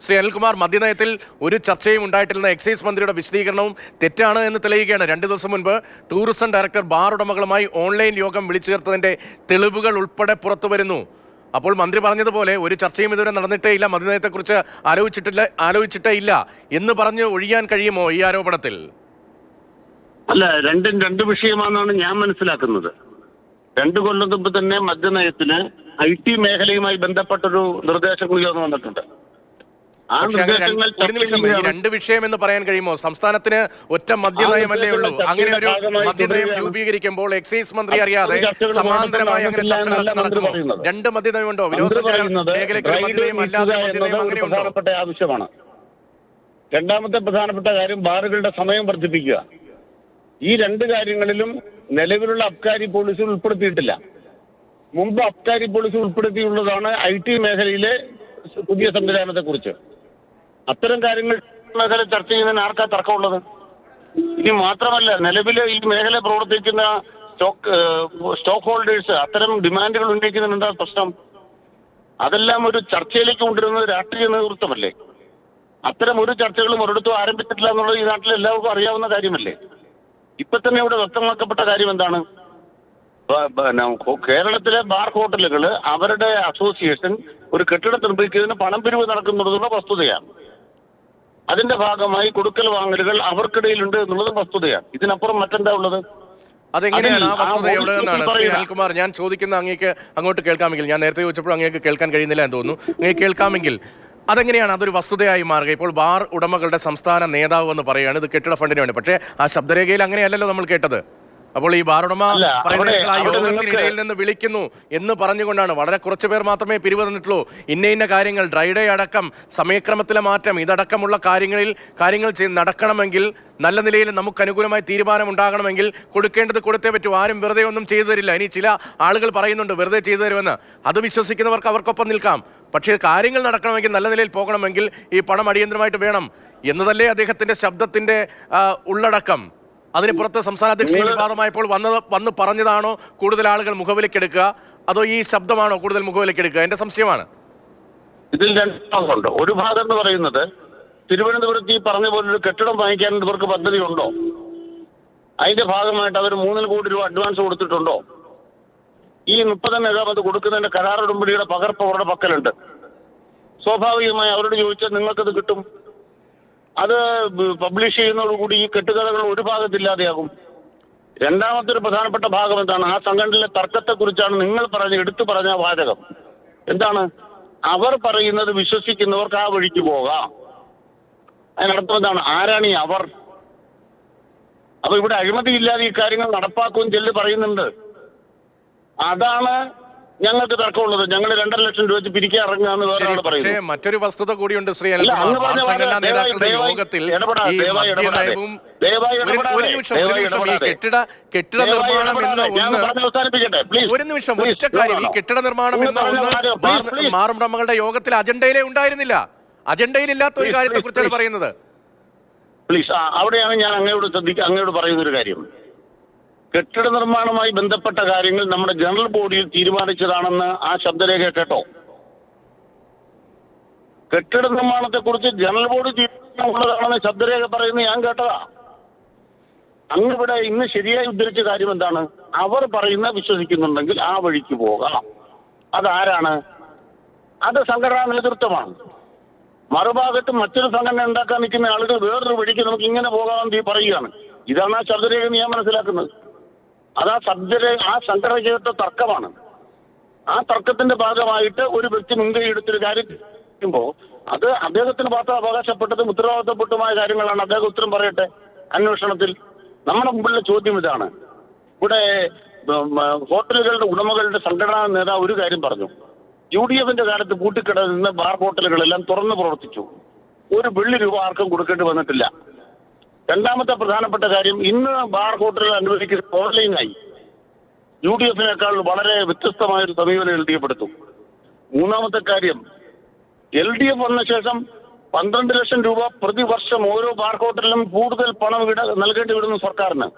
ശ്രീ അനിൽകുമാർ, മദ്യനയത്തിൽ ഒരു ചർച്ചയും ഉണ്ടായിട്ടില്ലെന്ന എക്സൈസ് മന്ത്രിയുടെ വിശദീകരണവും തെറ്റാണ് എന്ന് തെളിയുകയാണ്. 2 ദിവസം മുൻപ് ടൂറിസം ഡയറക്ടർ ബാർ ഉടമകളുമായി ഓൺലൈൻ യോഗം വിളിച്ചു ചേർത്തതിന്റെ തെളിവുകൾ ഉൾപ്പെടെ പുറത്തു വരുന്നു. അപ്പോൾ മന്ത്രി പറഞ്ഞതുപോലെ ഒരു ചർച്ചയും ഇതുവരെ നടന്നിട്ടേ ഇല്ല, മദ്യനയത്തെക്കുറിച്ച് ആലോചിച്ചിട്ടേ ഇല്ല എന്ന് പറഞ്ഞ് ഒഴിയാൻ കഴിയുമോ ഈ ആരോപണത്തിൽ? അല്ല, രണ്ടും രണ്ട് വിഷയമാണെന്നാണ് ഞാൻ മനസ്സിലാക്കുന്നത്. 2 കൊല്ലം മുമ്പ് തന്നെ മദ്യനയത്തിന് IT മേഖലയുമായി ബന്ധപ്പെട്ടൊരു നിർദ്ദേശങ്ങൾ ഉയർന്നു വന്നിട്ടുണ്ട്. ആ നിർദ്ദേശങ്ങൾ ഈ 2 വിഷയം എന്ന് പറയാൻ കഴിയുമോ? സംസ്ഥാനത്തിന് ഒറ്റ മദ്യനയമല്ലേ ഉള്ളൂ. അങ്ങനെ ഒരു മദ്യനയം രൂപീകരിക്കുമ്പോൾ എക്സൈസ് മന്ത്രി അറിയാതെ സമാന്തരമായി അങ്ങനെ ചർച്ചകൾ നടക്കുമോ? 2 മദ്യനയമുണ്ടോ? വിനോദസഞ്ചാര മേഖലയ്ക്ക് മദ്യനയം അല്ലാതെ മദ്യനയം അങ്ങനെ ഉണ്ടോ? പ്രധാനപ്പെട്ട ആവശ്യമാണ്. രണ്ടാമത്തെ പ്രധാനപ്പെട്ട കാര്യം ബാറുകളുടെ സമയം വർദ്ധിപ്പിക്കുക. ഈ 2 കാര്യങ്ങളിലും നിലവിലുള്ള അബ്കാരി പോളിസി ഉൾപ്പെടുത്തിയിട്ടില്ല. മുമ്പ് അബ്കാരി പോളിസി ഉൾപ്പെടുത്തിയുള്ളതാണ് IT മേഖലയിലെ പുതിയ സംവിധാനത്തെ കുറിച്ച്. അത്തരം കാര്യങ്ങൾ മേഖല ചർച്ച ചെയ്യുന്നതിന് ആർക്കാ തർക്കമുള്ളത്? ഇനി മാത്രമല്ല, നിലവിൽ ഈ മേഖല പ്രവർത്തിക്കുന്ന സ്റ്റോക്ക് ഹോൾഡേഴ്സ് അത്തരം ഡിമാൻഡുകൾ ഉന്നയിക്കുന്നതിന് എന്താ പ്രശ്നം? അതെല്ലാം ഒരു ചർച്ചയിലേക്ക് കൊണ്ടുവരുന്നത് രാഷ്ട്രീയ നേതൃത്വമല്ലേ? അത്തരം ഒരു ചർച്ചകളും ഒരിടത്തും ആരംഭിച്ചിട്ടില്ല എന്നുള്ളത് ഈ നാട്ടിൽ എല്ലാവർക്കും അറിയാവുന്ന കാര്യമല്ലേ? ഇപ്പൊ തന്നെ ഇവിടെ വ്യക്തമാക്കപ്പെട്ട കാര്യം എന്താണ്? കേരളത്തിലെ ബാർ ഹോട്ടലുകൾ അവരുടെ അസോസിയേഷൻ ഒരു കെട്ടിടം നിർമ്മിക്കുന്നതിന് പണം പിരിവ് നടക്കുന്നുണ്ടെന്നുള്ള വസ്തുതയാണ്. അതിന്റെ ഭാഗമായി കൊടുക്കൽ വാങ്ങലുകൾ അവർക്കിടയിലുണ്ട് എന്നുള്ളതും വസ്തുതയാണ്. ഇതിനപ്പുറം മറ്റെന്താ ഉള്ളത്? അതെങ്ങനെയാണ് ആ വസ്തുത എവിടെ നിന്നാണ്? ശ്രീ അനിൽകുമാർ, ഞാൻ ചോദിക്കുന്ന അങ്ങേക്ക് അങ്ങോട്ട് കേൾക്കാമെങ്കിൽ, ഞാൻ നേരത്തെ ചോദിച്ചപ്പോൾ അങ്ങേക്ക് കേൾക്കാൻ കഴിയുന്നില്ല എന്ന് തോന്നുന്നു, അങ്ങേക്ക് കേൾക്കാമെങ്കിൽ അതെങ്ങനെയാണ് അതൊരു വസ്തുതയായി മാറുക? ഇപ്പോൾ ബാർ ഉടമകളുടെ സംസ്ഥാന നേതാവ് എന്ന് പറയുകയാണ് ഇത് കെട്ടിട ഫണ്ടിന് വേണ്ടി. പക്ഷേ ആ ശബ്ദരേഖയിൽ അങ്ങനെയല്ലല്ലോ നമ്മൾ കേട്ടത്. അപ്പോൾ ഈ ബാർ ഉടമ പറയുന്ന ആ യോഗത്തിനിടയിൽ നിന്ന് വിളിക്കുന്നു എന്ന് പറഞ്ഞുകൊണ്ടാണ്. വളരെ കുറച്ചു പേർ മാത്രമേ പിരിവ് തന്നിട്ടുള്ളൂ. ഇന്ന കാര്യങ്ങൾ, ഡ്രൈഡേ അടക്കം, സമയക്രമത്തിലെ മാറ്റം, ഇതടക്കമുള്ള കാര്യങ്ങൾ നടക്കണമെങ്കിൽ, നല്ല നിലയിൽ നമുക്ക് അനുകൂലമായി തീരുമാനം ഉണ്ടാകണമെങ്കിൽ കൊടുക്കേണ്ടത് കൊടുത്തേ പറ്റൂ. ആരും വെറുതെ ഒന്നും ചെയ്തു തരില്ല. ഇനി ചില ആളുകൾ പറയുന്നുണ്ട് വെറുതെ ചെയ്തു തരുമെന്ന്. അത് വിശ്വസിക്കുന്നവർക്ക് അവർക്കൊപ്പം നിൽക്കാം. പക്ഷേ കാര്യങ്ങൾ നടക്കണമെങ്കിൽ, നല്ല നിലയിൽ പോകണമെങ്കിൽ ഈ പണം അടിയന്തരമായിട്ട് വേണം എന്നതല്ലേ അദ്ദേഹത്തിന്റെ ശബ്ദത്തിന്റെ ഉള്ളടക്കം. അതിന് പുറത്ത് സംസ്ഥാന അധ്യക്ഷൻ വിവാദമായപ്പോൾ വന്ന് പറഞ്ഞതാണോ കൂടുതൽ ആളുകൾ മുഖവിലക്കെടുക്കുക, അതോ ഈ ശബ്ദമാണോ കൂടുതൽ മുഖവിലക്കെടുക്കുക? എന്റെ സംശയമാണ്. ഇതിൽ 2 ഭാഗമുണ്ട്. ഒരു ഭാഗം എന്ന് പറയുന്നത് തിരുവനന്തപുരത്ത് ഈ പറഞ്ഞ പോലെ ഒരു കെട്ടിടം വാങ്ങിക്കാൻ ഇവർക്ക് പദ്ധതി ഉണ്ടോ? അതിന്റെ ഭാഗമായിട്ട് അവർ 3 കോടി രൂപ അഡ്വാൻസ് കൊടുത്തിട്ടുണ്ടോ? ഈ 30 അത് കൊടുക്കുന്നതിന്റെ കരാർ ഉടമ്പടിയുടെ പകർപ്പ് അവരുടെ പക്കലുണ്ട്. സ്വാഭാവികമായി അവരോട് ചോദിച്ചാൽ നിങ്ങൾക്കത് കിട്ടും. അത് പബ്ലിഷ് ചെയ്യുന്നതോടുകൂടി ഈ കെട്ടുകഥകൾ ഒരു ഭാഗത്തില്ലാതെയാകും. രണ്ടാമത്തെ ഒരു പ്രധാനപ്പെട്ട ഭാഗം എന്താണ്? ആ സംഘടനയിലെ തർക്കത്തെക്കുറിച്ചാണ് നിങ്ങൾ എടുത്തു പറഞ്ഞ വാചകം. എന്താണ്? അവർ പറയുന്നത് വിശ്വസിക്കുന്നവർക്ക് ആ വഴിക്ക് പോകാം. അതിനർത്ഥം എന്താണ്? ആരാണ് ഈ അവർ? അപ്പൊ ഇവിടെ അഴിമതിയില്ലാതെ ഈ കാര്യങ്ങൾ നടപ്പാക്കുമെന്ന് ചെല്ലു പറയുന്നുണ്ട്. അതാണ് ഞങ്ങൾക്ക് തർക്കമുള്ളത്. ഞങ്ങൾ 2.5 ലക്ഷം രൂപ വെച്ച് പിരിക്കാൻ ഇറങ്ങുകയെന്ന് വേറെ പറയുന്നത്. മറ്റൊരു വസ്തുത കൂടിയുണ്ട് ശ്രീ അനിൽകുമാർ. സംഘടനാ നേതാക്കളുടെ യോഗത്തിൽ കെട്ടിട നിർമ്മാണം എന്ന ഒരു നിമിഷം ഒറ്റ കാര്യം, ഈ കെട്ടിട നിർമ്മാണം എന്ന ഒന്ന് മാറുടമകളുടെ യോഗത്തിൽ അജണ്ടയിലേ ഉണ്ടായിരുന്നില്ല. അജണ്ടയിലില്ലാത്ത ഒരു കാര്യത്തെ കുറിച്ചാണ് പറയുന്നത്. പ്ലീസ്, അവിടെയാണ് ഞാൻ അങ്ങയോട് പറയുന്ന ഒരു കാര്യം. കെട്ടിട നിർമ്മാണവുമായി ബന്ധപ്പെട്ട കാര്യങ്ങൾ നമ്മുടെ ജനറൽ ബോഡിയിൽ തീരുമാനിച്ചതാണെന്ന് ആ ശബ്ദരേഖ കേട്ടോ? കെട്ടിട നിർമ്മാണത്തെക്കുറിച്ച് ജനറൽ ബോഡി തീരുമാനമുള്ളതാണെന്ന് ശബ്ദരേഖ പറയുന്നത് ഞാൻ കേട്ടതാ. അങ്ങിവിടെ ഇന്ന് ശരിയായി ഉദ്ധരിച്ച കാര്യം എന്താണ്? അവർ പറയുന്ന വിശ്വസിക്കുന്നുണ്ടെങ്കിൽ ആ വഴിക്ക് പോകാം. അതാരാണ്? അത് സംഘടനാ നേതൃത്വമാണ്. മറുഭാഗത്ത് മറ്റൊരു സംഘടന ഉണ്ടാക്കാൻ നിൽക്കുന്ന ആളുകൾ വേറൊരു വഴിക്ക് നമുക്ക് ഇങ്ങനെ പോകാമെന്ന് പറയുകയാണ്. ഇതാണ് ആ ശബ്ദരേഖ ഞാൻ മനസ്സിലാക്കുന്നത്. അത് ആ സംഘടനയുടെ തർക്കമാണ്. ആ തർക്കത്തിന്റെ ഭാഗമായിട്ട് ഒരു വ്യക്തി മുൻകൈ എടുത്തൊരു കാര്യം ചെയ്യുമ്പോൾ അത് അദ്ദേഹത്തിന് മാത്രം അവകാശപ്പെട്ടതും ഉത്തരവാദിത്തപ്പെട്ടുമായ കാര്യങ്ങളാണ്. അദ്ദേഹം ഉത്തരം പറയട്ടെ അന്വേഷണത്തിൽ. നമ്മുടെ മുമ്പിലുള്ള ചോദ്യം ഇതാണ്. ഇവിടെ ഹോട്ടലുകളുടെ ഉടമകളുടെ സംഘടനാ നേതാവ് ഒരു കാര്യം പറഞ്ഞു. UDFന്റെ കാലത്ത് പൂട്ടിക്കിടന്ന ബാർ ഹോട്ടലുകളെല്ലാം തുറന്നു പ്രവർത്തിച്ചു. ഒരു വെള്ളി ആർക്കും കൊടുക്കേണ്ടി വന്നിട്ടില്ല. രണ്ടാമത്തെ പ്രധാനപ്പെട്ട കാര്യം, ഇന്ന് ബാർ ഹോട്ടലുകൾ അനുവദിക്കുന്ന ഓൺലൈനായി. UDFിനേക്കാൾ വളരെ വ്യത്യസ്തമായൊരു സമീപനം LDF എടുത്തു. മൂന്നാമത്തെ കാര്യം, LDF വന്ന ശേഷം 12 ലക്ഷം രൂപ പ്രതിവർഷം ഓരോ ബാർ ഹോട്ടലിലും കൂടുതൽ പണം നൽകേണ്ടി വിടുന്നു സർക്കാരിന്.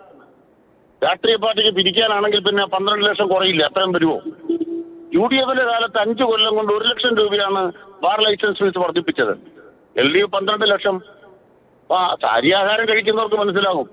രാഷ്ട്രീയ പാർട്ടിക്ക് പിരിക്കാനാണെങ്കിൽ പിന്നെ 12 ലക്ഷം കുറയില്ല. അത്രയും വരുമോ? UDFിന്റെ കാലത്ത് 5 കൊല്ലം കൊണ്ട് 1 ലക്ഷം രൂപയാണ് ബാർ ലൈസൻസ് ഫീസ് വർദ്ധിപ്പിച്ചത്. LDF 12 ലക്ഷം. അപ്പൊ അരിയാഹാരം കഴിക്കുന്നവർക്ക് മനസ്സിലാകും.